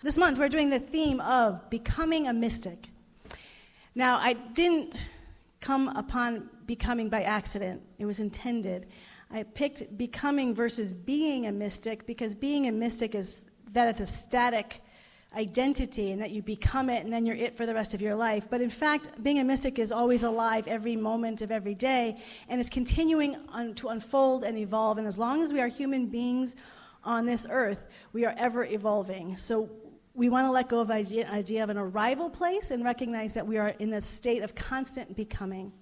This month we're doing the theme of becoming a mystic. Now, I didn't come upon becoming by accident. It was intended. I picked becoming versus being a mystic because being a mystic is that it's a static identity and that you become it and then you're it for the rest of your life. But in fact, being a mystic is always alive every moment of every day, and it's continuing to unfold and evolve. And as long as we are human beings on this earth, we are ever evolving. So we want to let go of the idea of an arrival place and recognize that we are in a state of constant becoming.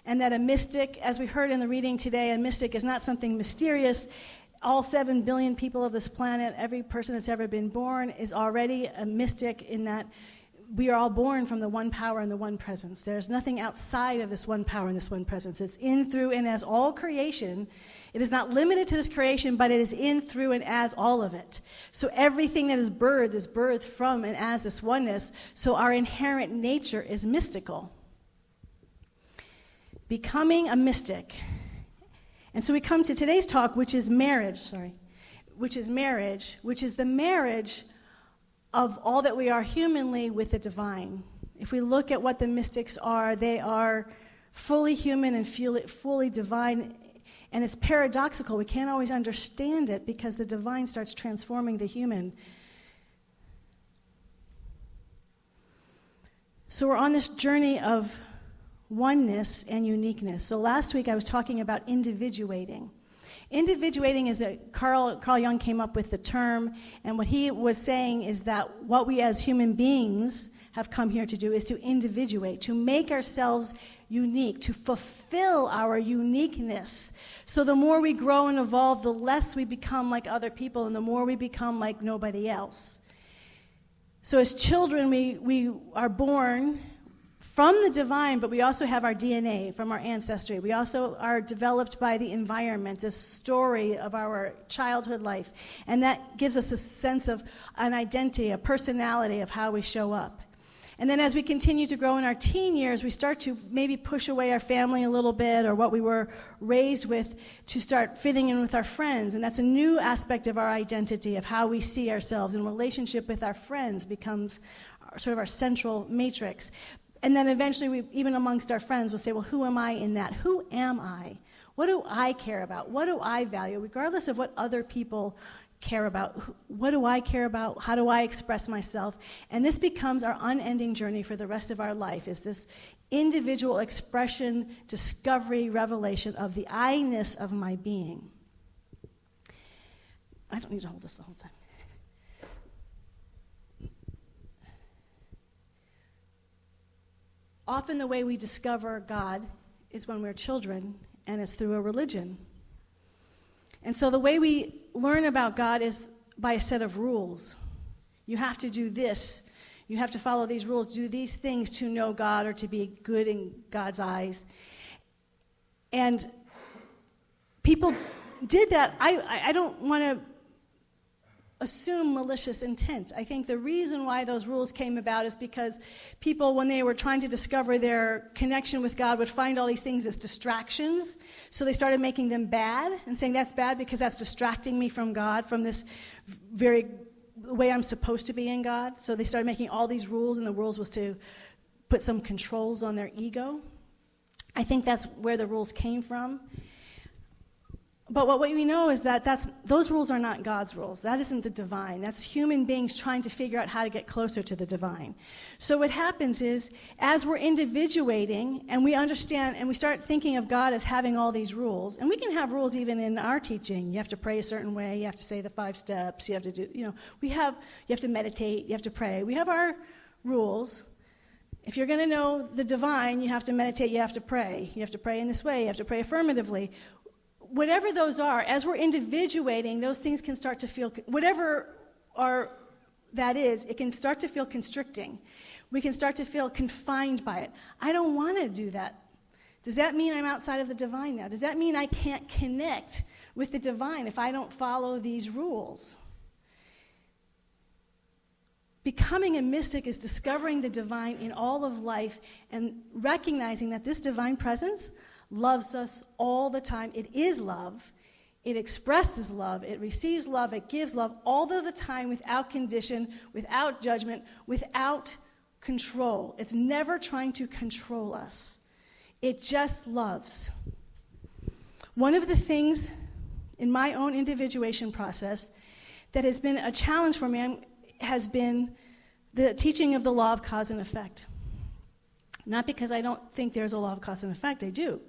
And that a mystic, as we heard in the reading today, a mystic is not something mysterious. All 7 billion people of this planet, every person that's ever been born is already a mystic in that we are all born from the one power and the one presence. There's nothing outside of this one power and this one presence. It's in, through, and as all creation. It is not limited to this creation, but it is in, through, and as all of it. So everything that is birthed from and as this oneness. So our inherent nature is mystical. Becoming a mystic. And so we come to today's talk, which is the marriage of all that we are humanly with the divine. If we look at what the mystics are, they are fully human and fully divine, and it's paradoxical. We can't always understand it because the divine starts transforming the human. So we're on this journey of oneness and uniqueness. So last week I was talking about individuating. Individuating is Carl Jung came up with the term, and what he was saying is that what we as human beings have come here to do is to individuate, to make ourselves unique, to fulfill our uniqueness. So the more we grow and evolve, the less we become like other people, and the more we become like nobody else. So as children, we are born from the divine, but we also have our DNA from our ancestry. We also are developed by the environment, this story of our childhood life. And that gives us a sense of an identity, a personality of how we show up. And then as we continue to grow in our teen years, we start to maybe push away our family a little bit or what we were raised with to start fitting in with our friends. And that's a new aspect of our identity, of how we see ourselves. And relationship with our friends becomes sort of our central matrix. And then eventually, even amongst our friends, we'll say, well, who am I in that? Who am I? What do I care about? What do I value? Regardless of what other people care about, what do I care about? How do I express myself? And this becomes our unending journey for the rest of our life, is this individual expression, discovery, revelation of the I-ness of my being. I don't need to hold this the whole time. Often the way we discover God is when we're children, and it's through a religion. And so the way we learn about God is by a set of rules. You have to do this. You have to follow these rules, do these things to know God or to be good in God's eyes. And people did that. I don't want to assume malicious intent. I think the reason why those rules came about is because people, when they were trying to discover their connection with God, would find all these things as distractions. So they started making them bad and saying that's bad because that's distracting me from God, from this very way I'm supposed to be in God. So they started making all these rules, and the rules was to put some controls on their ego. I think that's where the rules came from. But what we know is that those rules are not God's rules. That isn't the divine. That's human beings trying to figure out how to get closer to the divine. So what happens is, as we're individuating and we understand and we start thinking of God as having all these rules, and we can have rules even in our teaching. You have to pray a certain way. You have to say the 5 steps. You have to do, you have to meditate. You have to pray. We have our rules. If you're going to know the divine, you have to meditate. You have to pray. You have to pray in this way. You have to pray affirmatively. Whatever those are, as we're individuating, those things can start to feel, that is, it can start to feel constricting. We can start to feel confined by it. I don't want to do that. Does that mean I'm outside of the divine now? Does that mean I can't connect with the divine if I don't follow these rules? Becoming a mystic is discovering the divine in all of life and recognizing that this divine presence loves us all the time. It is love. It expresses love, it receives love, it gives love all of the time without condition, without judgment, without control. It's never trying to control us. It just loves. One of the things in my own individuation process that has been a challenge for me has been the teaching of the law of cause and effect. Not because I don't think there's a law of cause and effect, I do.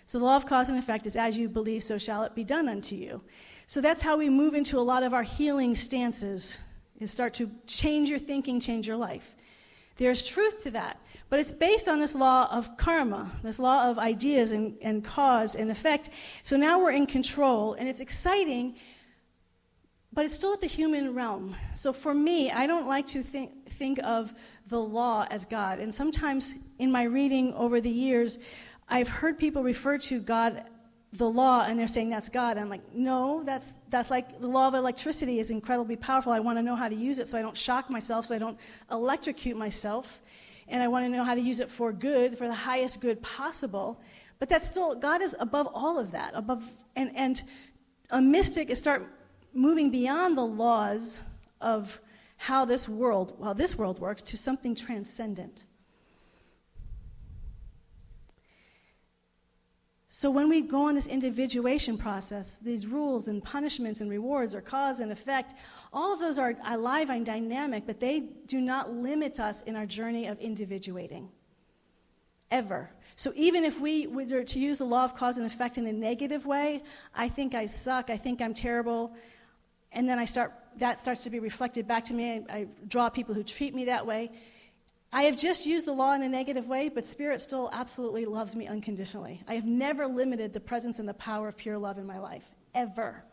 So the law of cause and effect is as you believe, so shall it be done unto you. So that's how we move into a lot of our healing stances, is start to change your thinking, change your life. There's truth to that, but it's based on this law of karma, this law of ideas and cause and effect. So now we're in control, and it's exciting, but it's still at the human realm. So for me, I don't like to think of the law as God. And sometimes in my reading over the years, I've heard people refer to God, the law, and they're saying that's God. I'm like, no, that's like the law of electricity is incredibly powerful. I want to know how to use it so I don't shock myself, so I don't electrocute myself. And I want to know how to use it for good, for the highest good possible. But that's still, God is above all of that. And a mystic is start moving beyond the laws of how this world works to something transcendent. So when we go on this individuation process, these rules and punishments and rewards or cause and effect, all of those are alive and dynamic, but they do not limit us in our journey of individuating, ever. So even if we were to use the law of cause and effect in a negative way, I think I suck, I think I'm terrible, and then that starts to be reflected back to me. I draw people who treat me that way. I have just used the law in a negative way, but Spirit still absolutely loves me unconditionally. I have never limited the presence and the power of pure love in my life, ever.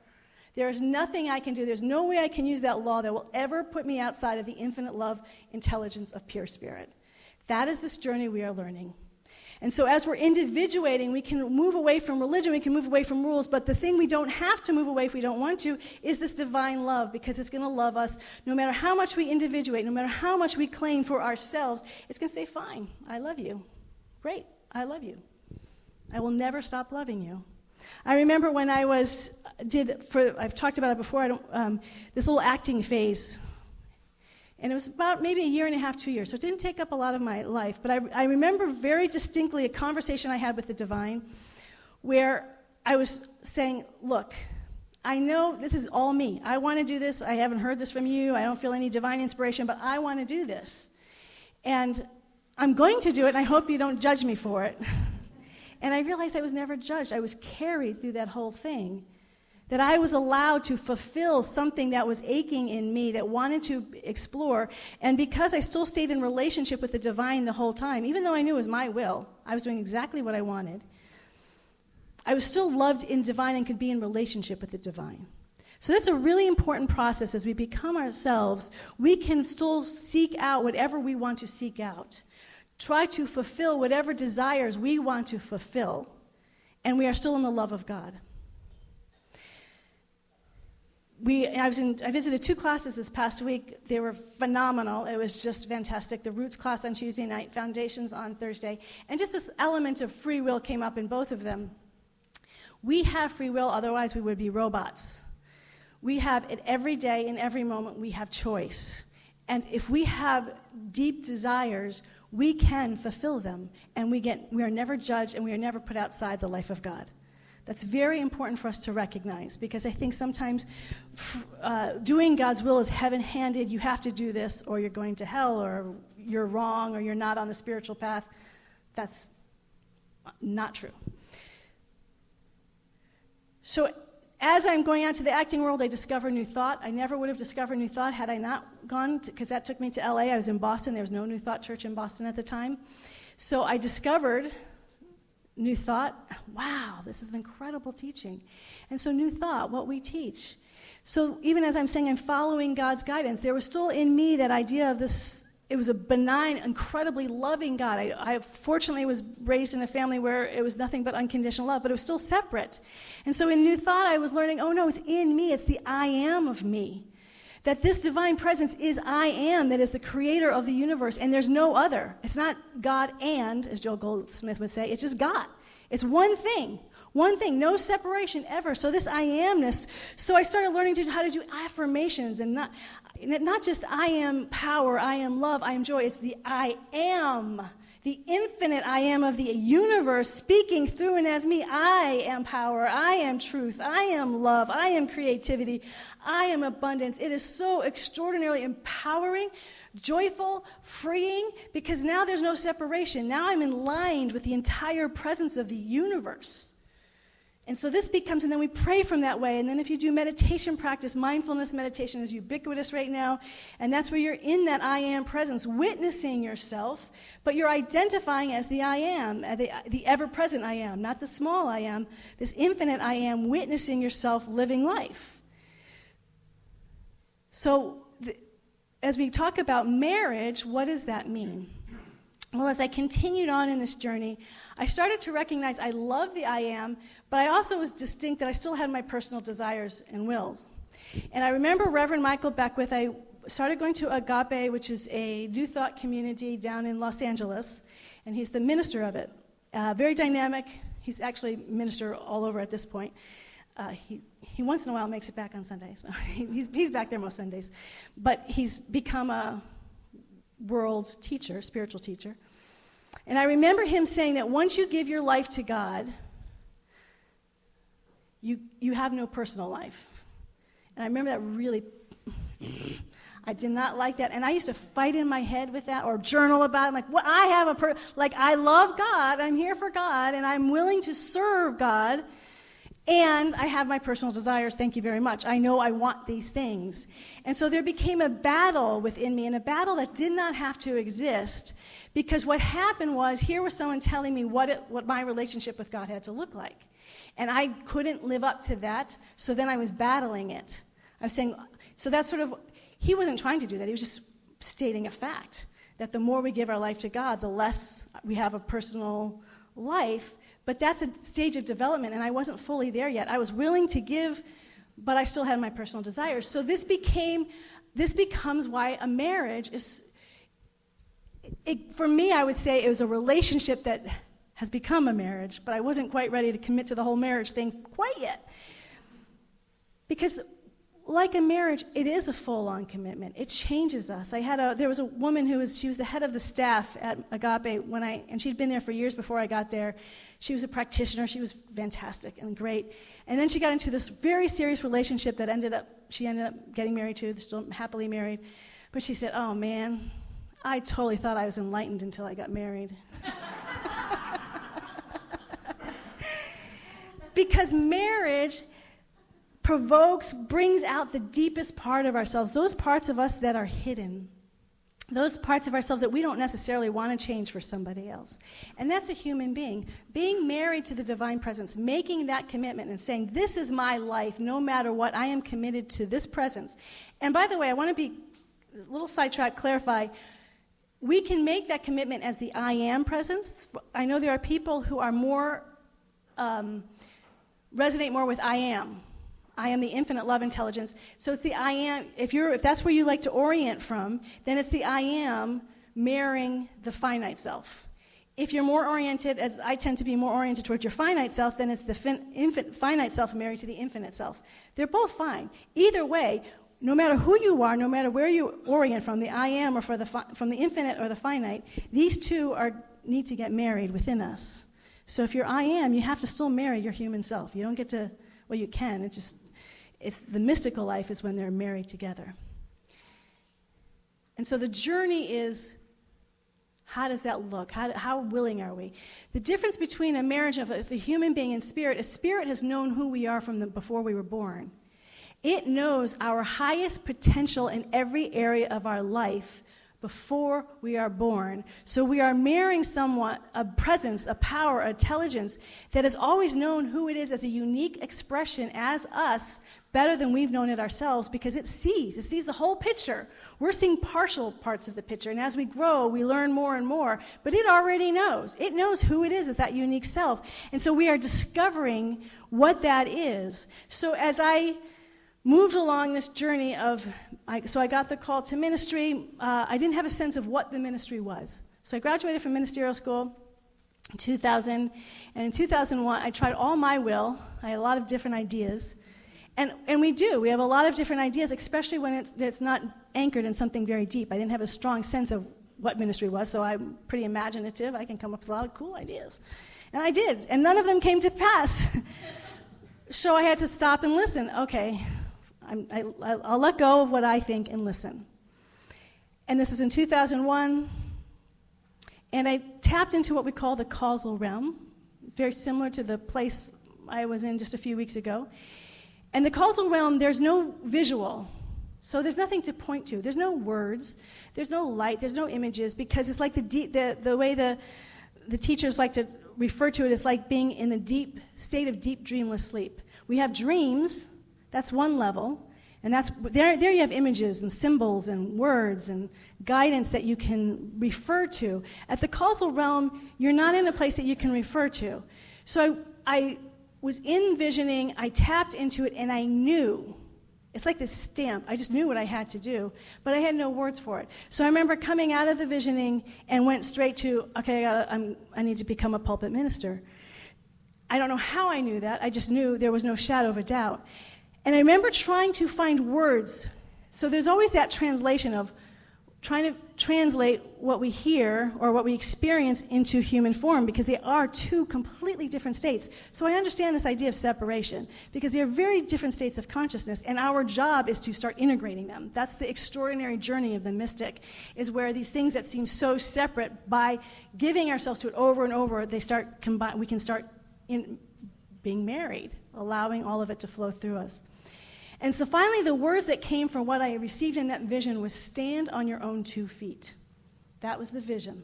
There is nothing I can do. There's no way I can use that law that will ever put me outside of the infinite love, intelligence of pure Spirit. That is this journey we are learning. And so as we're individuating, we can move away from religion, we can move away from rules, but the thing we don't have to move away if we don't want to is this divine love, because it's going to love us no matter how much we individuate, no matter how much we claim for ourselves. It's going to say, fine, I love you. Great, I love you. I will never stop loving you. I remember when I've talked about it before, this little acting phase. And it was about maybe a year and a half, 2 years. So it didn't take up a lot of my life. But I remember very distinctly a conversation I had with the divine where I was saying, look, I know this is all me. I want to do this. I haven't heard this from you. I don't feel any divine inspiration, but I want to do this. And I'm going to do it, and I hope you don't judge me for it. And I realized I was never judged. I was carried through that whole thing. That I was allowed to fulfill something that was aching in me, that wanted to explore. And because I still stayed in relationship with the divine the whole time, even though I knew it was my will, I was doing exactly what I wanted, I was still loved in divine and could be in relationship with the divine. So that's a really important process. As we become ourselves, we can still seek out whatever we want to seek out, try to fulfill whatever desires we want to fulfill, and we are still in the love of God. I visited 2 classes this past week. They were phenomenal. It was just fantastic. The Roots class on Tuesday night, Foundations on Thursday. And just this element of free will came up in both of them. We have free will, otherwise we would be robots. We have it every day, in every moment, we have choice. And if we have deep desires, we can fulfill them. And we are never judged, and we are never put outside the life of God. That's very important for us to recognize, because I think sometimes doing God's will is heaven-handed. You have to do this, or you're going to hell, or you're wrong, or you're not on the spiritual path. That's not true. So as I'm going out to the acting world, I discover New Thought. I never would have discovered New Thought had I not gone, because that took me to LA. I was in Boston. There was no New Thought church in Boston at the time. So I discovered New Thought. Wow, this is an incredible teaching. And so New Thought, what we teach. So even as I'm saying I'm following God's guidance, there was still in me that idea of this. It was a benign, incredibly loving God. I fortunately was raised in a family where it was nothing but unconditional love, but it was still separate. And so in New Thought, I was learning, oh no, it's in me. It's the I am of me. That this divine presence is I am, that is the creator of the universe, and there's no other. It's not God and, as Joel Goldsmith would say, it's just God. It's one thing. One thing, no separation ever. So this I amness. So I started learning how to do affirmations, and not just I am power, I am love, I am joy. It's the I am, the infinite I am of the universe speaking through and as me. I am power, I am truth, I am love, I am creativity, I am abundance. It is so extraordinarily empowering, joyful, freeing, because now there's no separation. Now I'm aligned with the entire presence of the universe. And so this becomes, and then we pray from that way. And then if you do meditation practice, mindfulness meditation is ubiquitous right now. And that's where you're in that I am presence, witnessing yourself, but you're identifying as the I am, the ever-present I am, not the small I am, this infinite I am, witnessing yourself living life. So as we talk about marriage, what does that mean? Well, as I continued on in this journey, I started to recognize I love the I am, but I also was distinct that I still had my personal desires and wills. And I remember Reverend Michael Beckwith, I started going to Agape, which is a New Thought community down in Los Angeles, and he's the minister of it. Very dynamic. He's actually minister all over at this point. He once in a while makes it back on Sundays. So he's back there most Sundays. But he's become a world teacher, spiritual teacher. And I remember him saying that once you give your life to God, you have no personal life. And I remember that really, I did not like that. And I used to fight in my head with that or journal about it. I'm like, well, I have I love God, I'm here for God, and I'm willing to serve God. And I have my personal desires, thank you very much. I know I want these things. And so there became a battle within me, and a battle that did not have to exist, because what happened was, here was someone telling me what my relationship with God had to look like. And I couldn't live up to that, so then I was battling it. I was saying, so that's sort of, he wasn't trying to do that, he was just stating a fact, that the more we give our life to God, the less we have a personal life. But that's a stage of development, and I wasn't fully there yet. I was willing to give, but I still had my personal desires. So this becomes why a marriage is, for me, I would say it was a relationship that has become a marriage, but I wasn't quite ready to commit to the whole marriage thing quite yet. Because like a marriage, it is a full-on commitment. It changes us. There was a woman she was the head of the staff at Agape and she'd been there for years before I got there. She was a practitioner. She was fantastic and great. And then she got into this very serious relationship that she ended up getting married to. They're still happily married. But she said, oh man, I totally thought I was enlightened until I got married. Because marriage brings out the deepest part of ourselves, those parts of us that are hidden, those parts of ourselves that we don't necessarily want to change for somebody else. And that's a human being. Being married to the divine presence, making that commitment and saying, this is my life, no matter what, I am committed to this presence. And by the way, I want to be a little sidetracked, clarify, we can make that commitment as the I am presence. I know there are people who are more, resonate more with I am. I am the infinite love intelligence. So it's the I am. If that's where you like to orient from, then it's the I am marrying the finite self. If you're more oriented, as I tend to be more oriented towards your finite self, then it's the finite self married to the infinite self. They're both fine. Either way, no matter who you are, no matter where you orient from, the I am or from the infinite or the finite, these two need to get married within us. So if you're I am, you have to still marry your human self. You don't get to, well, you can. It's the mystical life is when they're married together. And so the journey is, how does that look? How willing are we? The difference between a marriage of a human being and spirit is spirit has known who we are before we were born. It knows our highest potential in every area of our life before we are born. So we are marrying someone, a presence, a power, a intelligence that has always known who it is as a unique expression as us better than we've known it ourselves, because it sees the whole picture. We're seeing partial parts of the picture, and as we grow, we learn more and more, but it already knows. It knows who it is as that unique self, and so we are discovering what that is. So as I moved along this journey so I got the call to ministry. I didn't have a sense of what the ministry was. So I graduated from ministerial school, 2000. And in 2001, I tried all my will. I had a lot of different ideas. And we do. We have a lot of different ideas, especially when it's not anchored in something very deep. I didn't have a strong sense of what ministry was, so I'm pretty imaginative. I can come up with a lot of cool ideas. And I did, and none of them came to pass. So I had to stop and listen. Okay, I'll let go of what I think and listen. And this was in 2001, and I tapped into what we call the causal realm, very similar to the place I was in just a few weeks ago. And the causal realm, there's no visual. So there's nothing to point to. There's no words. There's no light. There's no images, because it's like the way the teachers like to refer to it is like being in the deep state of deep dreamless sleep. We have dreams. That's one level. And that's there you have images and symbols and words and guidance that you can refer to. At the causal realm, you're not in a place that you can refer to. So I was envisioning, I tapped into it, and I knew. It's like this stamp. I just knew what I had to do, but I had no words for it. So I remember coming out of the visioning and went straight to, okay, I need to become a pulpit minister. I don't know how I knew that. I just knew there was no shadow of a doubt. And I remember trying to find words. So there's always that translation of trying to translate what we hear or what we experience into human form, because they are two completely different states. So I understand this idea of separation, because they are very different states of consciousness, and our job is to start integrating them. That's the extraordinary journey of the mystic, is where these things that seem so separate, by giving ourselves to it over and over, they start we can start being married, allowing all of it to flow through us. And so finally, the words that came from what I received in that vision was, stand on your own 2 feet. That was the vision.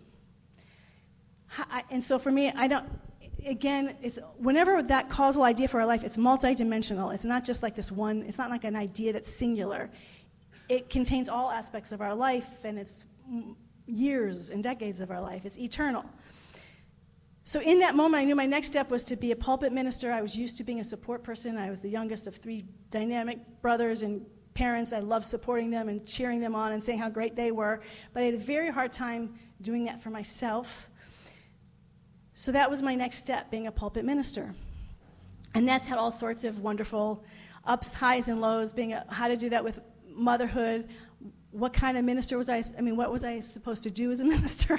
And so for me, it's whenever that causal idea for our life, it's multidimensional. It's not just like this one, it's not like an idea that's singular. It contains all aspects of our life, and it's years and decades of our life. It's eternal. So in that moment, I knew my next step was to be a pulpit minister. I was used to being a support person. I was the youngest of 3 dynamic brothers and parents. I loved supporting them and cheering them on and saying how great they were. But I had a very hard time doing that for myself. So that was my next step, being a pulpit minister. And that's had all sorts of wonderful ups, highs, and lows, how to do that with motherhood. What kind of minister was what was I supposed to do as a minister?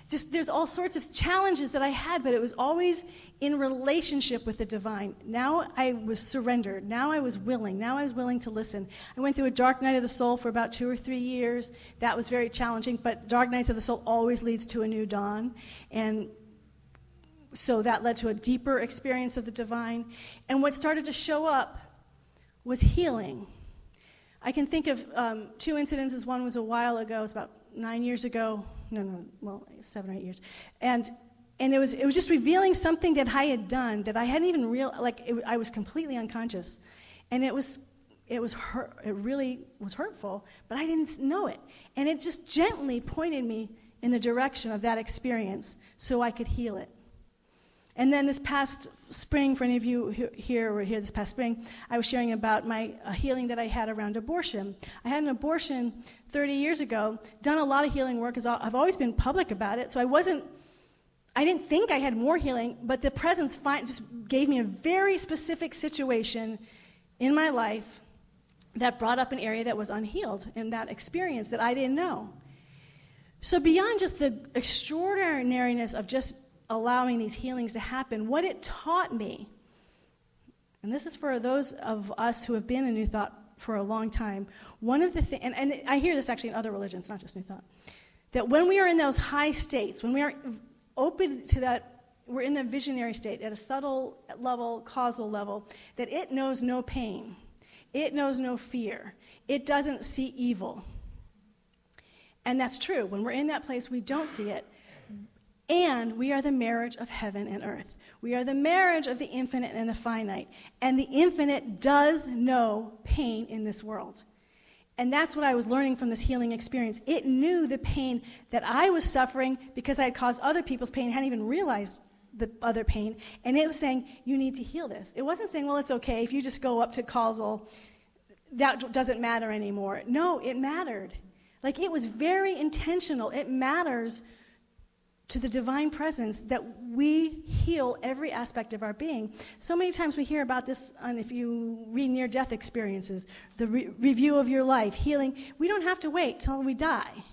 Just, there's all sorts of challenges that I had, but it was always in relationship with the divine. Now I was surrendered. Now I was willing. Now I was willing to listen. I went through a dark night of the soul for about 2 or 3 years. That was very challenging, but dark nights of the soul always leads to a new dawn. And so that led to a deeper experience of the divine. And what started to show up was healing. I can think of 2 incidences. One was a while ago. It was about 9 years ago. 7 or 8 years. And it was just revealing something that I had done that I hadn't even realized. I was completely unconscious, and it really was hurtful, but I didn't know it. And it just gently pointed me in the direction of that experience so I could heal it. And then this past spring, for any of you who were here this past spring, I was sharing about my healing that I had around abortion. I had an abortion 30 years ago, done a lot of healing work, because I've always been public about it, so I didn't think I had more healing, but the presence just gave me a very specific situation in my life that brought up an area that was unhealed, and that experience that I didn't know. So beyond just the extraordinariness of just allowing these healings to happen, what it taught me, and this is for those of us who have been in New Thought for a long time, one of the things, and I hear this actually in other religions, not just New Thought, that when we are in those high states, when we are open to that, we're in the visionary state at a subtle level, causal level, that it knows no pain, it knows no fear, it doesn't see evil. And that's true. When we're in that place, we don't see it. And we are the marriage of heaven and earth. We are the marriage of the infinite and the finite. And the infinite does know pain in this world. And that's what I was learning from this healing experience. It knew the pain that I was suffering because I had caused other people's pain, hadn't even realized the other pain. And it was saying, you need to heal this. It wasn't saying, well, it's okay if you just go up to causal, that doesn't matter anymore. No, it mattered. Like, it was very intentional. It matters to the divine presence that we heal every aspect of our being. So many times we hear about this, and if you read near-death experiences, the review of your life, healing. We don't have to wait till we die.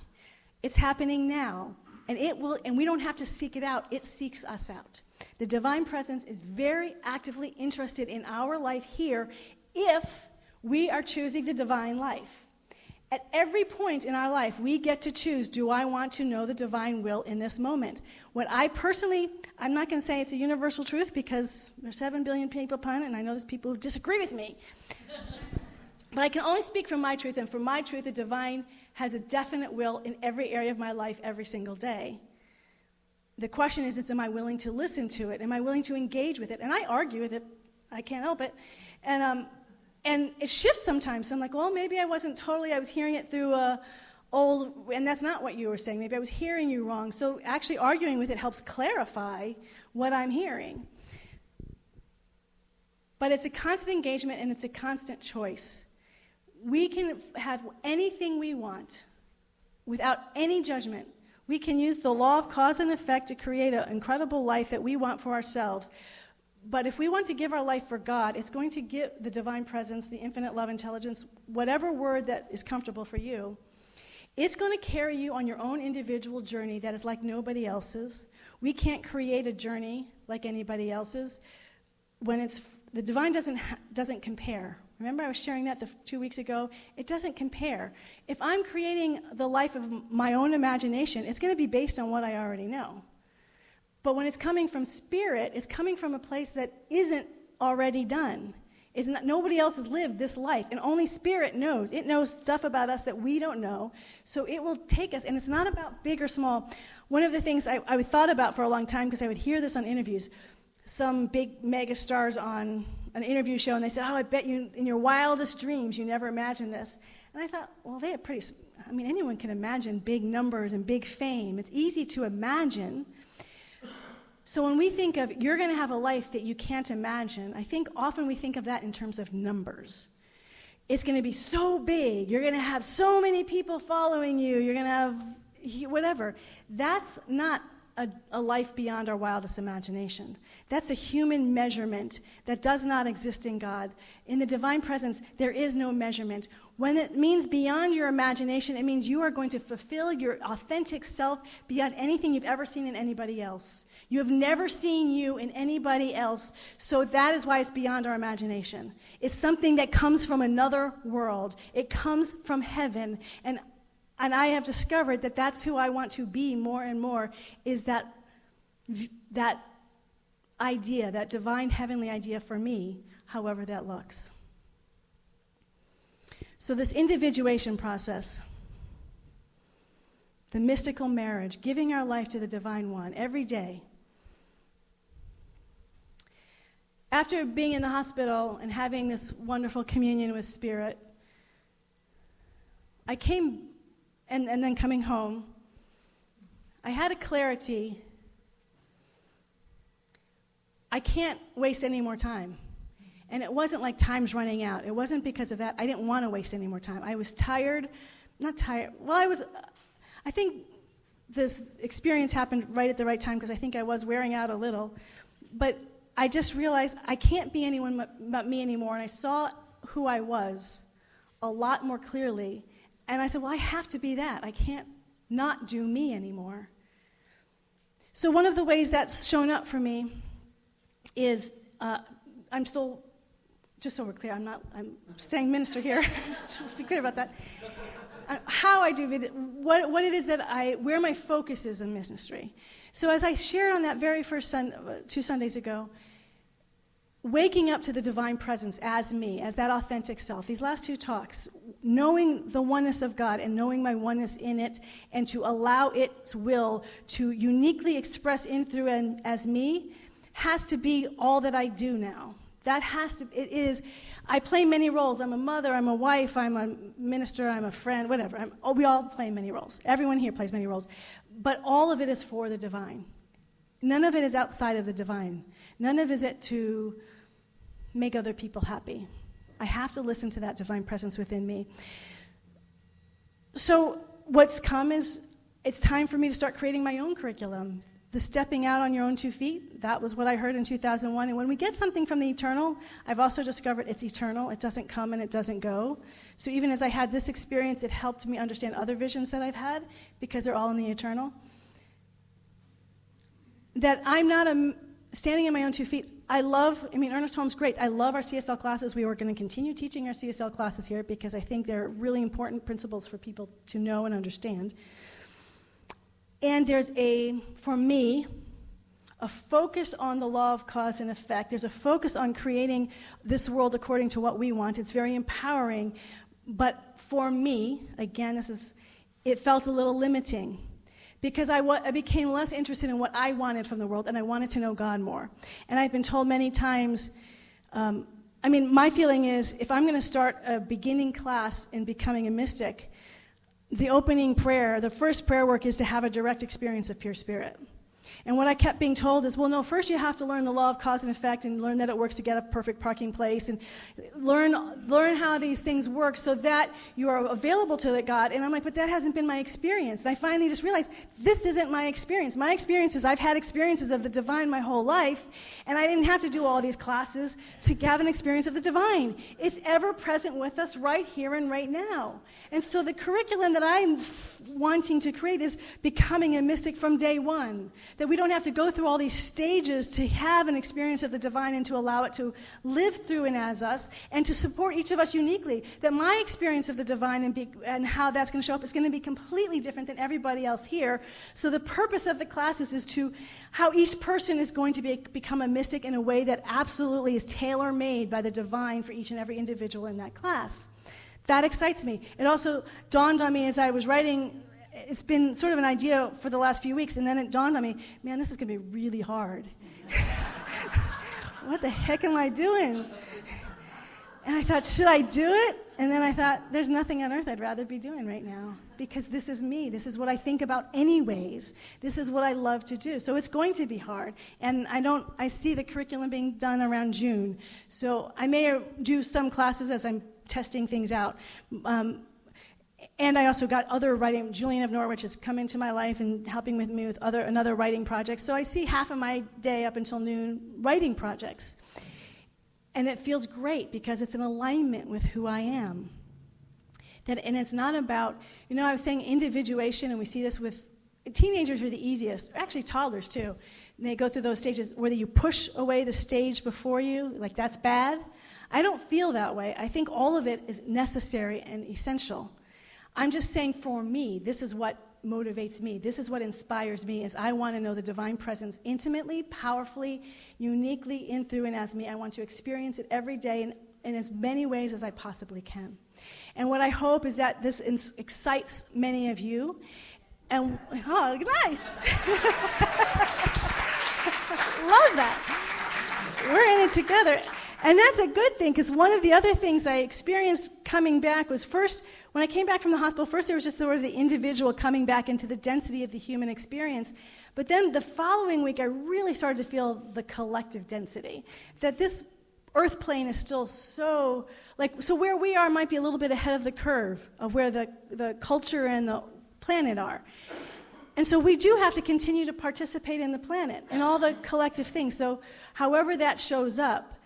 It's happening now, and we don't have to seek it out. It seeks us out. The divine presence is very actively interested in our life here if we are choosing the divine life. At every point in our life, we get to choose, do I want to know the divine will in this moment? What I personally, I'm not going to say it's a universal truth because there's 7 billion people upon it, and I know there's people who disagree with me. But I can only speak from my truth, and for my truth, the divine has a definite will in every area of my life every single day. The question is am I willing to listen to it? Am I willing to engage with it? And I argue with it. I can't help it. And it shifts sometimes. So I'm like, well, maybe I was hearing it through and that's not what you were saying. Maybe I was hearing you wrong. So actually arguing with it helps clarify what I'm hearing. But it's a constant engagement and it's a constant choice. We can have anything we want without any judgment. We can use the law of cause and effect to create an incredible life that we want for ourselves. But if we want to give our life for God, it's going to give the divine presence, the infinite love, intelligence, whatever word that is comfortable for you. It's going to carry you on your own individual journey that is like nobody else's. We can't create a journey like anybody else's. The divine doesn't compare. Remember I was sharing that 2 weeks ago? It doesn't compare. If I'm creating the life of my own imagination, it's going to be based on what I already know. But when it's coming from Spirit, it's coming from a place that isn't already done. Nobody else has lived this life, and only Spirit knows. It knows stuff about us that we don't know, so it will take us, and it's not about big or small. One of the things I thought about for a long time, because I would hear this on interviews, some big mega stars on an interview show, and they said, I bet you in your wildest dreams you never imagined this. And I thought, well, anyone can imagine big numbers and big fame. It's easy to imagine. So when we think of, you're going to have a life that you can't imagine, I think often we think of that in terms of numbers. It's going to be so big. You're going to have so many people following you. You're going to have whatever. That's not a life beyond our wildest imagination. That's a human measurement that does not exist in God. In the divine presence, there is no measurement. When it means beyond your imagination, it means you are going to fulfill your authentic self beyond anything you've ever seen in anybody else. You have never seen you in anybody else, so that is why it's beyond our imagination. It's something that comes from another world. It comes from heaven, and I have discovered that that's who I want to be more and more, is that idea, that divine heavenly idea for me, however that looks. So this individuation process, the mystical marriage, giving our life to the divine one every day. After being in the hospital and having this wonderful communion with Spirit, I came, and then coming home, I had a clarity. I can't waste any more time. And it wasn't like time's running out. It wasn't because of that. I didn't want to waste any more time. I was tired, not tired. Well, I think this experience happened right at the right time because I think I was wearing out a little. But I just realized I can't be anyone but me anymore. And I saw who I was a lot more clearly. And I said, well, I have to be that. I can't not do me anymore. So one of the ways that's shown up for me is I'm still, just so we're clear, I'm staying minister here. Just be clear about that. How I do what it is where my focus is in ministry. So as I shared on that very first 2 Sundays ago, waking up to the divine presence as me, as that authentic self, these last 2 talks, knowing the oneness of God and knowing my oneness in it, and to allow its will to uniquely express in, through, and as me, has to be all that I do now. It is, I play many roles. I'm a mother, I'm a wife, I'm a minister, I'm a friend, whatever. We all play many roles. Everyone here plays many roles. But all of it is for the divine. None of it is outside of the divine. None of it is to make other people happy. I have to listen to that divine presence within me. So what's come is it's time for me to start creating my own curriculum. The stepping out on your own 2 feet, that was what I heard in 2001. And when we get something from the eternal, I've also discovered it's eternal. It doesn't come and it doesn't go. So even as I had this experience, it helped me understand other visions that I've had because they're all in the eternal. That I'm not standing on my own 2 feet. Ernest Holmes, great. I love our CSL classes. We are going to continue teaching our CSL classes here because I think they're really important principles for people to know and understand. And there's for me, a focus on the law of cause and effect. There's a focus on creating this world according to what we want. It's very empowering. But for me, again, it felt a little limiting because I became less interested in what I wanted from the world, and I wanted to know God more. And I've been told many times, my feeling is if I'm going to start a beginning class in becoming a mystic, the opening prayer, the first prayer work is to have a direct experience of pure spirit. And what I kept being told is, well, no, first you have to learn the law of cause and effect and learn that it works to get a perfect parking place and learn how these things work so that you are available to the God. And I'm like, but that hasn't been my experience. And I finally just realized this isn't my experience. My experience is I've had experiences of the divine my whole life, and I didn't have to do all these classes to have an experience of the divine. It's ever present with us right here and right now. And so the curriculum that I'm wanting to create is becoming a mystic from day one. That we don't have to go through all these stages to have an experience of the divine and to allow it to live through and as us and to support each of us uniquely. That my experience of the divine and how that's going to show up is going to be completely different than everybody else here. So the purpose of the classes is to how each person is going to become a mystic in a way that absolutely is tailor-made by the divine for each and every individual in that class. That excites me. It also dawned on me as I was writing. It's been sort of an idea for the last few weeks, and then it dawned on me, man, this is going to be really hard. What the heck am I doing? And I thought, should I do it? And then I thought, there's nothing on earth I'd rather be doing right now, because this is me. This is what I think about anyways. This is what I love to do. So it's going to be hard. And I see the curriculum being done around June. So I may do some classes as I'm testing things out. And I also got other writing. Julian of Norwich has come into my life and helping with me with another writing project. So I see half of my day up until noon writing projects. And it feels great because it's in alignment with who I am. And it's not about, I was saying individuation, and we see this with teenagers are the easiest, actually toddlers too. And they go through those stages, whether you push away the stage before you, like that's bad. I don't feel that way. I think all of it is necessary and essential. I'm just saying for me, this is what motivates me. This is what inspires me, is I want to know the divine presence intimately, powerfully, uniquely in, through, and as me. I want to experience it every day in as many ways as I possibly can. And what I hope is that this excites many of you. And, good night. Love that. We're in it together. And that's a good thing, because one of the other things I experienced coming back was first, when I came back from the hospital, first there was just sort of the individual coming back into the density of the human experience. But then the following week, I really started to feel the collective density. That this earth plane is still so where we are might be a little bit ahead of the curve of where the culture and the planet are. And so we do have to continue to participate in the planet and all the collective things. So however that shows up,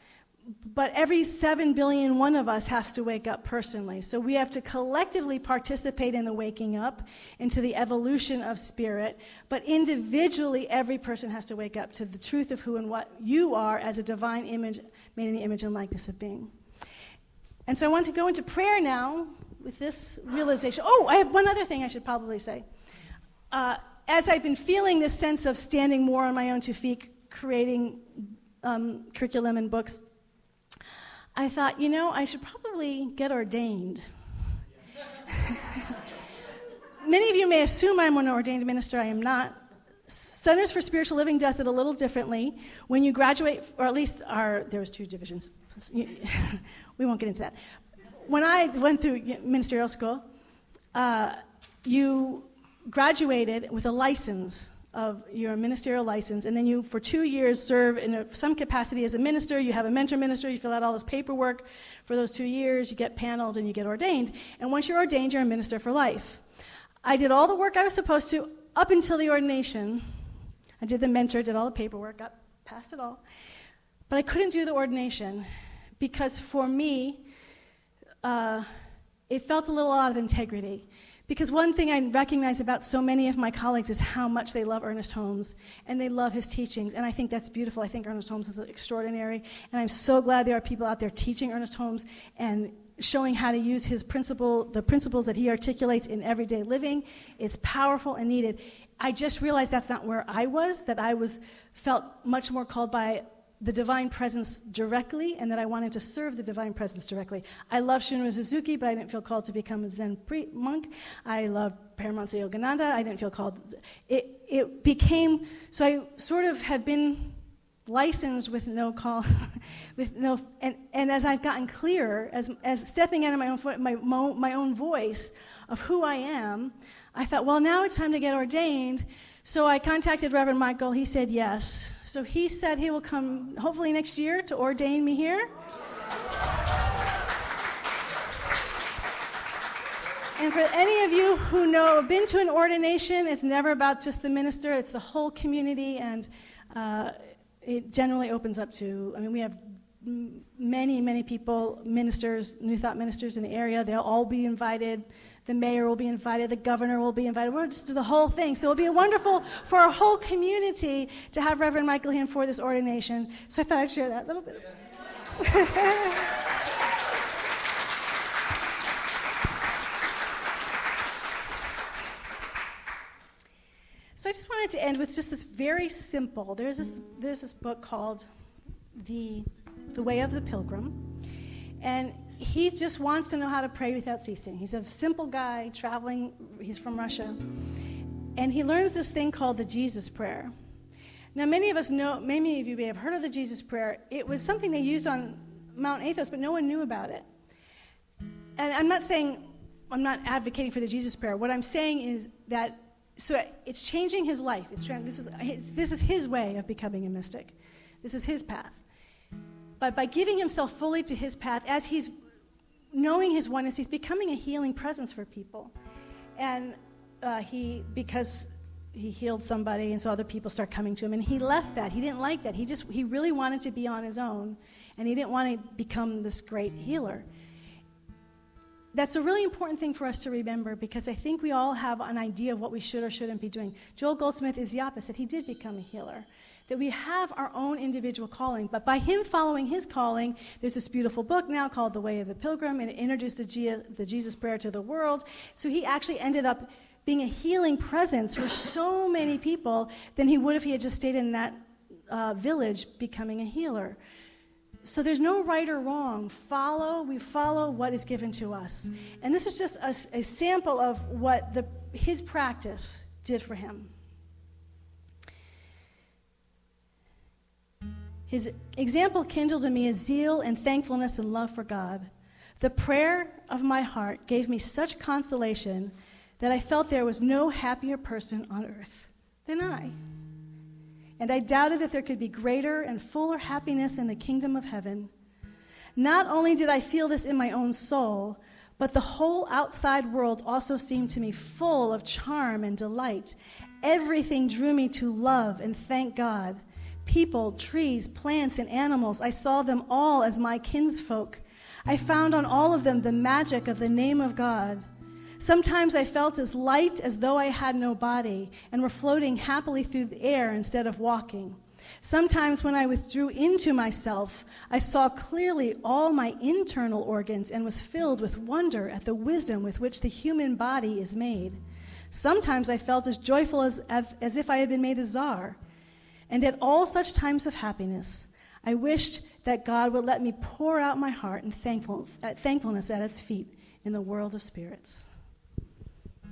but every 7 billion one of us has to wake up personally. So we have to collectively participate in the waking up, into the evolution of spirit. But individually, every person has to wake up to the truth of who and what you are as a divine image, made in the image and likeness of being. And so I want to go into prayer now with this realization. Oh, I have one other thing I should probably say. As I've been feeling this sense of standing more on my own 2 feet, creating curriculum and books, I thought, I should probably get ordained. Many of you may assume I'm an ordained minister. I am not. Centers for Spiritual Living does it a little differently. When you graduate, or at least there was 2 divisions. We won't get into that. When I went through ministerial school, you graduated with a license of your ministerial license, and then you, for 2 years, serve in some capacity as a minister. You have a mentor minister, you fill out all this paperwork for those 2 years, you get paneled, and you get ordained. And once you're ordained, you're a minister for life. I did all the work I was supposed to up until the ordination. I did the mentor, did all the paperwork, got past it all. But I couldn't do the ordination because for me, it felt a little out of integrity. Because one thing I recognize about so many of my colleagues is how much they love Ernest Holmes, and they love his teachings, and I think that's beautiful. I think Ernest Holmes is extraordinary, and I'm so glad there are people out there teaching Ernest Holmes and showing how to use the principles that he articulates in everyday living. It's powerful and needed. I just realized that's not where I was, that I felt much more called by the divine presence directly, and that I wanted to serve the divine presence directly. I love Shunryu Suzuki, but I didn't feel called to become a Zen monk. I love Paramahansa Yogananda. I didn't feel called. It became, so I sort of have been licensed with no call, and as I've gotten clearer, as stepping out of my own voice of who I am, I thought, well, now it's time to get ordained. So I contacted Reverend Michael. He said yes. So he said he will come hopefully next year to ordain me here. And for any of you who have been to an ordination, it's never about just the minister, it's the whole community, and it generally opens up to, we have many, many people, ministers, New Thought ministers in the area. They'll all be invited. The mayor will be invited. The governor will be invited. We'll just do the whole thing. So it'll be wonderful for our whole community to have Reverend Michael here for this ordination. So I thought I'd share that little bit. So I just wanted to end with just this very simple. There's this book called The Way of the Pilgrim, and he just wants to know how to pray without ceasing. He's a simple guy traveling. He's from Russia, and he learns this thing called the Jesus Prayer. Now, many of us know, many of you may have heard of the Jesus Prayer. It was something they used on Mount Athos, but no one knew about it. And I'm not advocating for the Jesus Prayer. What I'm saying is that, so it's changing his life. This is his way of becoming a mystic. This is his path. But by giving himself fully to his path, as he's knowing his oneness, he's becoming a healing presence for people. And because he healed somebody, and so other people start coming to him, and he left that. He didn't like that. He really wanted to be on his own, and he didn't want to become this great healer. That's a really important thing for us to remember, because I think we all have an idea of what we should or shouldn't be doing. Joel Goldsmith is the opposite. He did become a healer. That we have our own individual calling, but by him following his calling, there's this beautiful book now called The Way of the Pilgrim, and it introduced the Jesus Prayer to the world. So he actually ended up being a healing presence for so many people than he would if he had just stayed in that village becoming a healer. So there's no right or wrong. We follow what is given to us. And this is just a sample of what his practice did for him. His example kindled in me a zeal and thankfulness and love for God. The prayer of my heart gave me such consolation that I felt there was no happier person on earth than I. And I doubted if there could be greater and fuller happiness in the kingdom of heaven. Not only did I feel this in my own soul, but the whole outside world also seemed to me full of charm and delight. Everything drew me to love and thank God. People, trees, plants, and animals, I saw them all as my kinsfolk. I found on all of them the magic of the name of God. Sometimes I felt as light as though I had no body and were floating happily through the air instead of walking. Sometimes when I withdrew into myself, I saw clearly all my internal organs and was filled with wonder at the wisdom with which the human body is made. Sometimes I felt as joyful as if I had been made a czar. And at all such times of happiness, I wished that God would let me pour out my heart in thankfulness at its feet in the world of spirits.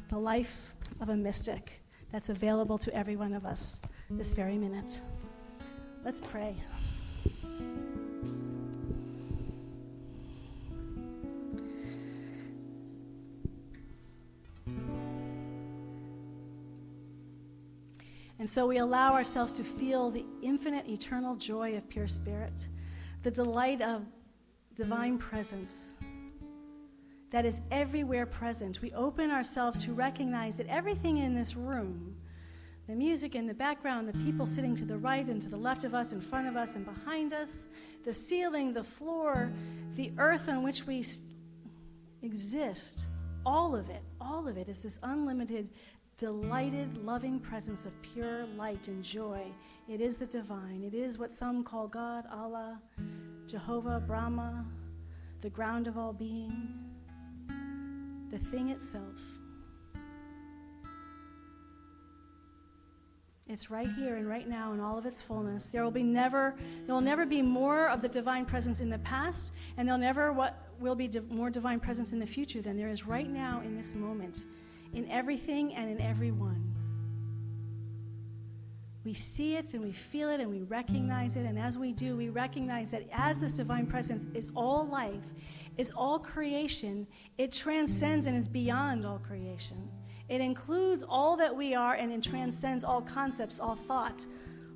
The life of a mystic that's available to every one of us this very minute. Let's pray. And so we allow ourselves to feel the infinite, eternal joy of pure spirit, the delight of divine presence that is everywhere present. We open ourselves to recognize that everything in this room, the music in the background, the people sitting to the right and to the left of us, in front of us and behind us, the ceiling, the floor, the earth on which we exist, all of it is this unlimited, delighted, loving presence of pure light and joy. It is the divine. It is what some call God, Allah, Jehovah, Brahma, the ground of all being, the thing itself. It's right here and right now in all of its fullness. There will never be more of the divine presence in the past, and will be more divine presence in the future than there is right now in this moment, in everything and in everyone. We see it and we feel it and we recognize it, and as we do, we recognize that as this divine presence is all life, is all creation, it transcends and is beyond all creation. It includes all that we are, and it transcends all concepts, all thought,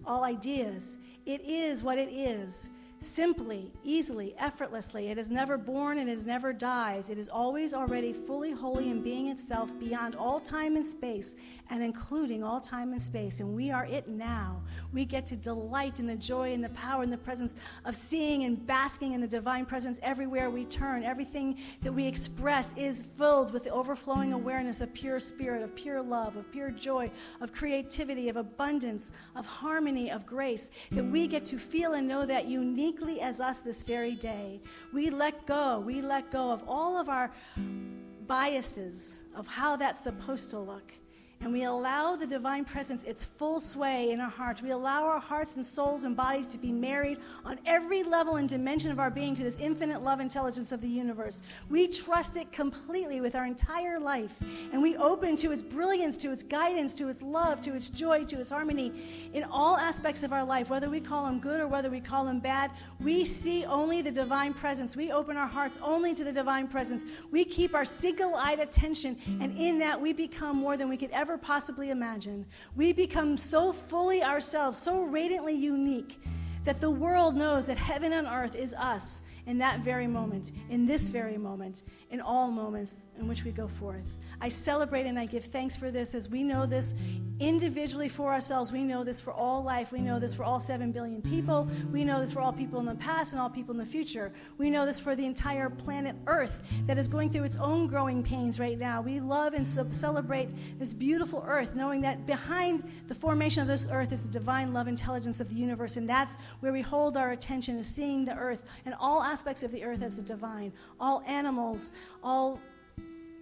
all ideas. It is what it is, simply, easily, effortlessly. It is never born and it never dies. It is always already fully holy in being itself, beyond all time and space, and including all time and space. And we are it now. We get to delight in the joy and the power and the presence of seeing and basking in the divine presence everywhere we turn. Everything that we express is filled with the overflowing awareness of pure spirit, of pure love, of pure joy, of creativity, of abundance, of harmony, of grace, that we get to feel and know that uniquely as us this very day. We let go of all of our biases of how that's supposed to look. And we allow the divine presence its full sway in our hearts. We allow our hearts and souls and bodies to be married on every level and dimension of our being to this infinite love intelligence of the universe. We trust it completely with our entire life. And we open to its brilliance, to its guidance, to its love, to its joy, to its harmony in all aspects of our life, whether we call them good or whether we call them bad. We see only the divine presence. We open our hearts only to the divine presence. We keep our single-eyed attention, and in that we become more than we could ever possibly imagine. We become so fully ourselves, so radiantly unique, that the world knows that heaven and earth is us in that very moment, in this very moment, in all moments in which we go forth. I celebrate and I give thanks for this, as we know this individually for ourselves. We know this for all life. We know this for all 7 billion people. We know this for all people in the past and all people in the future. We know this for the entire planet Earth that is going through its own growing pains right now. We love and celebrate this beautiful Earth, knowing that behind the formation of this Earth is the divine love intelligence of the universe, and that's where we hold our attention, is seeing the Earth and all aspects of the Earth as the divine. All animals, all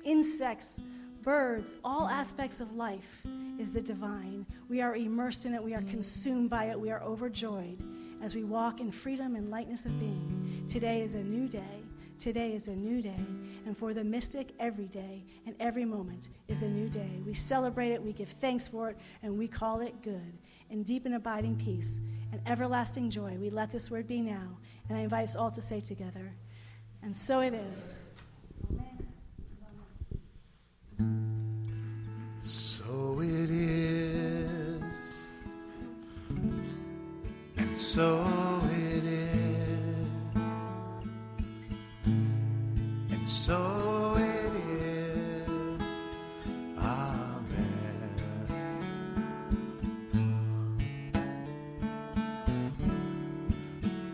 insects, birds, all aspects of life is the divine. We are immersed in it. We are consumed by it. We are overjoyed as we walk in freedom and lightness of being. Today is a new day. Today is a new day. And for the mystic, every day and every moment is a new day. We celebrate it. We give thanks for it. And we call it good. In deep and abiding peace and everlasting joy, we let this word be now. And I invite us all to say together, and so it is. So it is, and so it is, and so it is. Amen.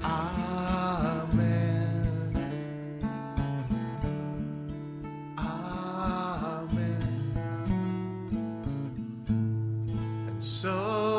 Amen. Amen. So